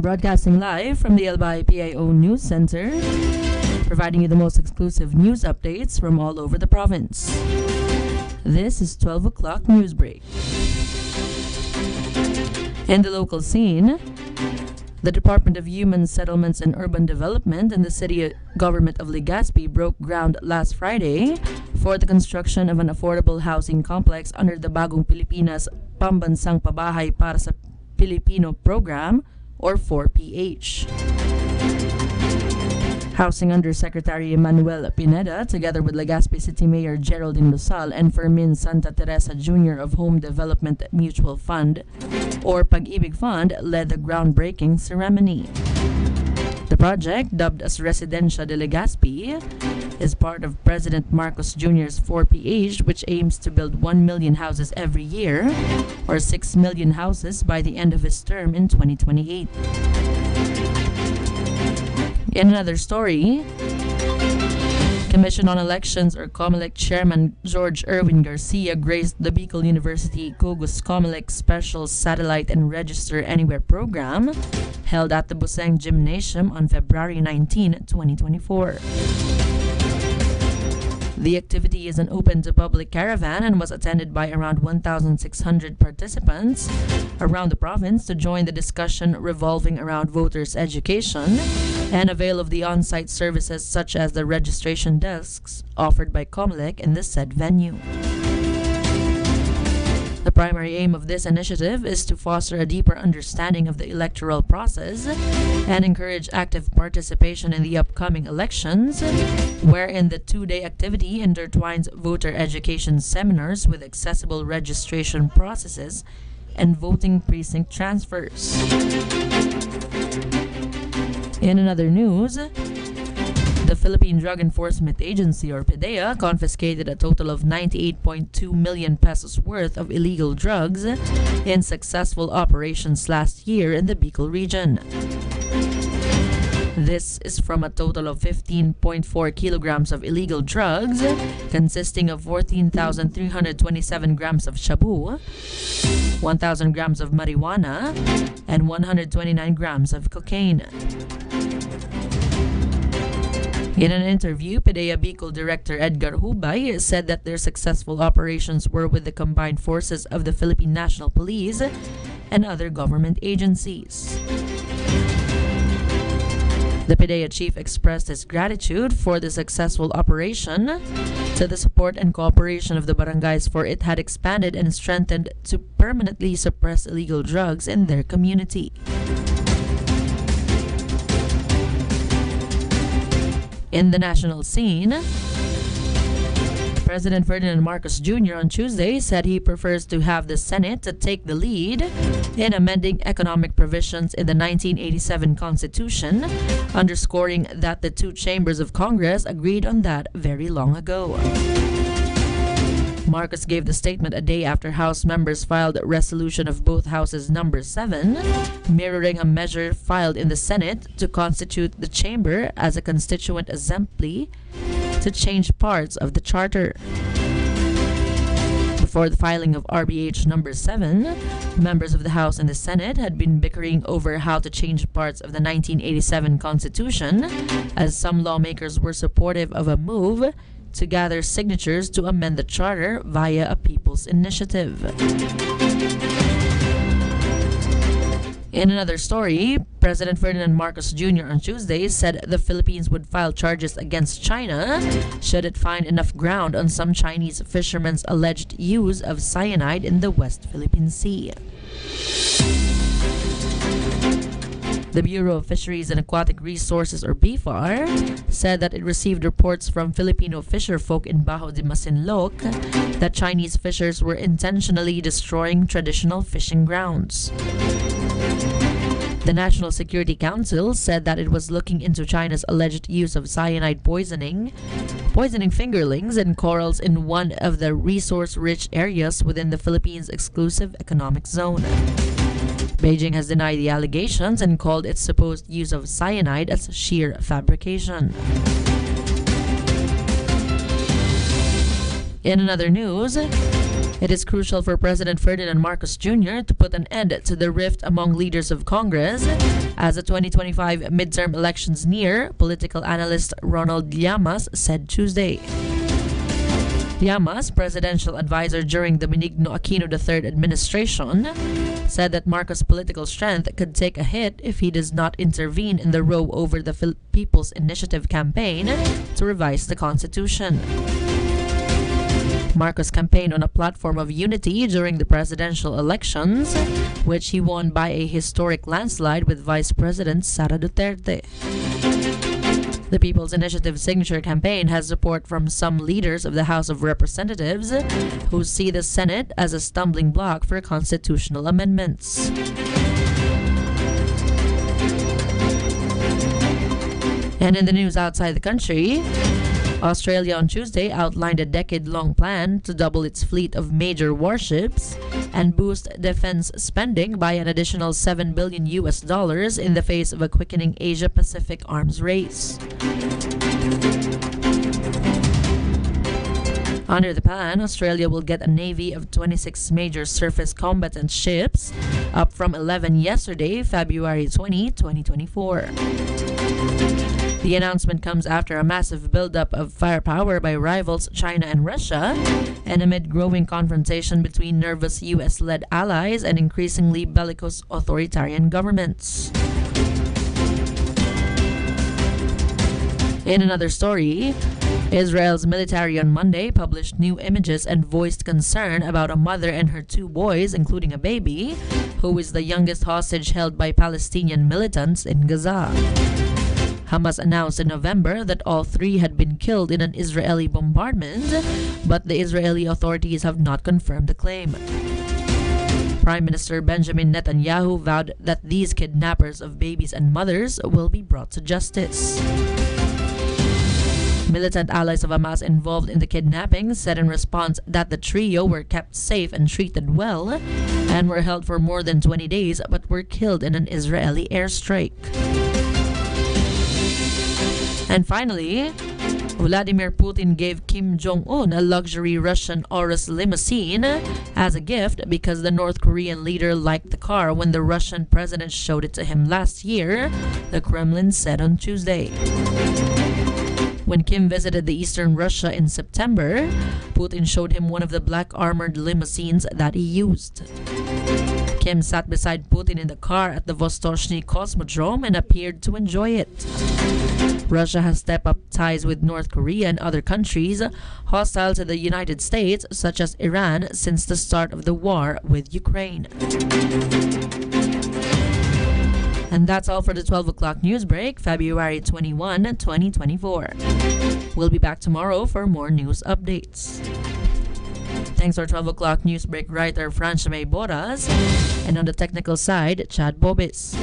Broadcasting live from the Albay PIO News Center, providing you the most exclusive news updates from all over the province. This is 12 o'clock Newsbreak. In the local scene, the Department of Human Settlements and Urban Development and the City Government of Legazpi broke ground last Friday for the construction of an affordable housing complex under the Bagong Pilipinas Pambansang Pabahay para sa Pilipino program, or 4PH. Housing Undersecretary Manuel Pineda, together with Legazpi City Mayor Geraldine Lusal and Fermin Santa Teresa Jr. of Home Development Mutual Fund, or Pag-ibig Fund, led the groundbreaking ceremony. The project, dubbed as Residencia de Legazpi, is part of President Marcos Jr.'s 4PH, which aims to build 1 million houses every year, or 6 million houses by the end of his term in 2028. In another story, Commission on Elections or COMELEC Chairman George Erwin Garcia graced the Bicol University Cogos COMELEC Special Satellite and Register Anywhere program held at the Buseng Gymnasium on February 19, 2024. The activity is an open-to-public caravan and was attended by around 1,600 participants around the province to join the discussion revolving around voters' education and avail of the on-site services such as the registration desks offered by COMELEC in the said venue. The primary aim of this initiative is to foster a deeper understanding of the electoral process and encourage active participation in the upcoming elections, wherein the two-day activity intertwines voter education seminars with accessible registration processes and voting precinct transfers. In another news, the Philippine Drug Enforcement Agency, or PDEA, confiscated a total of 98.2 million pesos worth of illegal drugs in successful operations last year in the Bicol region. This is from a total of 15.4 kilograms of illegal drugs, consisting of 14,327 grams of shabu, 1,000 grams of marijuana, and 129 grams of cocaine. In an interview, PDEA Bicol Director Edgar Hubay said that their successful operations were with the combined forces of the Philippine National Police and other government agencies. The PDEA chief expressed his gratitude for the successful operation to the support and cooperation of the barangays, for it had expanded and strengthened to permanently suppress illegal drugs in their community. In the national scene, President Ferdinand Marcos Jr. on Tuesday said he prefers to have the Senate to take the lead in amending economic provisions in the 1987 Constitution, underscoring that the two chambers of Congress agreed on that very long ago. Marcos gave the statement a day after House members filed a resolution of both houses number 7, mirroring a measure filed in the Senate to constitute the chamber as a constituent assembly to change parts of the charter. Before the filing of RBH number 7, members of the House and the Senate had been bickering over how to change parts of the 1987 Constitution, as some lawmakers were supportive of a move to gather signatures to amend the charter via a people's initiative. In another story, President Ferdinand Marcos Jr. on Tuesday said the Philippines would file charges against China should it find enough ground on some Chinese fishermen's alleged use of cyanide in the West Philippine Sea. The Bureau of Fisheries and Aquatic Resources, or BFAR, said that it received reports from Filipino fisherfolk in Bajo de Masinloc that Chinese fishers were intentionally destroying traditional fishing grounds. The National Security Council said that it was looking into China's alleged use of cyanide poisoning fingerlings and corals in one of the resource-rich areas within the Philippines' exclusive economic zone. Beijing has denied the allegations and called its supposed use of cyanide as sheer fabrication. In another news, It is crucial for President Ferdinand Marcos Jr. to put an end to the rift among leaders of Congress as the 2025 midterm elections near, political analyst Ronald Llamas said Tuesday. Llamas, presidential advisor during the Benigno Aquino III administration, said that Marcos' political strength could take a hit if he does not intervene in the row over the People's Initiative campaign to revise the Constitution. Marcos campaigned on a platform of unity during the presidential elections, which he won by a historic landslide with Vice President Sara Duterte. The People's Initiative signature campaign has support from some leaders of the House of Representatives who see the Senate as a stumbling block for constitutional amendments. And in the news outside the country, Australia on Tuesday outlined a decade-long plan to double its fleet of major warships and boost defense spending by an additional $7 billion in the face of a quickening Asia-Pacific arms race. Under the plan, Australia will get a navy of 26 major surface combatant ships, up from 11 yesterday, February 20, 2024. The announcement comes after a massive buildup of firepower by rivals China and Russia, and amid growing confrontation between nervous US-led allies and increasingly bellicose authoritarian governments. In another story, Israel's military on Monday published new images and voiced concern about a mother and her two boys, including a baby, who is the youngest hostage held by Palestinian militants in Gaza. Hamas announced in November that all three had been killed in an Israeli bombardment, but the Israeli authorities have not confirmed the claim. Prime Minister Benjamin Netanyahu vowed that these kidnappers of babies and mothers will be brought to justice. Militant allies of Hamas involved in the kidnapping said in response that the trio were kept safe and treated well and were held for more than 20 days but were killed in an Israeli airstrike. And finally, Vladimir Putin gave Kim Jong-un a luxury Russian Urus limousine as a gift because the North Korean leader liked the car when the Russian president showed it to him last year, the Kremlin said on Tuesday. When Kim visited the eastern Russia in September, Putin showed him one of the black armored limousines that he used. Kim sat beside Putin in the car at the Vostochny Cosmodrome and appeared to enjoy it. Russia has stepped up ties with North Korea and other countries hostile to the United States, such as Iran, since the start of the war with Ukraine. And that's all for the 12 o'clock news break, February 21, 2024. We'll be back tomorrow for more news updates. Thanks to our 12 o'clock news break writer Francia May Boras, and on the technical side, Chad Bobis.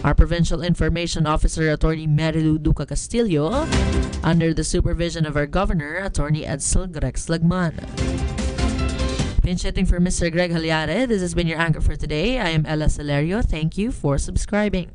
Our Provincial Information Officer, Attorney Marilu Duca Castillo, under the supervision of our Governor, Attorney Edsel Grex Lagman. Pinch hitting for Mr. Greg Haliare. This has been your anchor for today. I am Ella Silerio. Thank you for subscribing.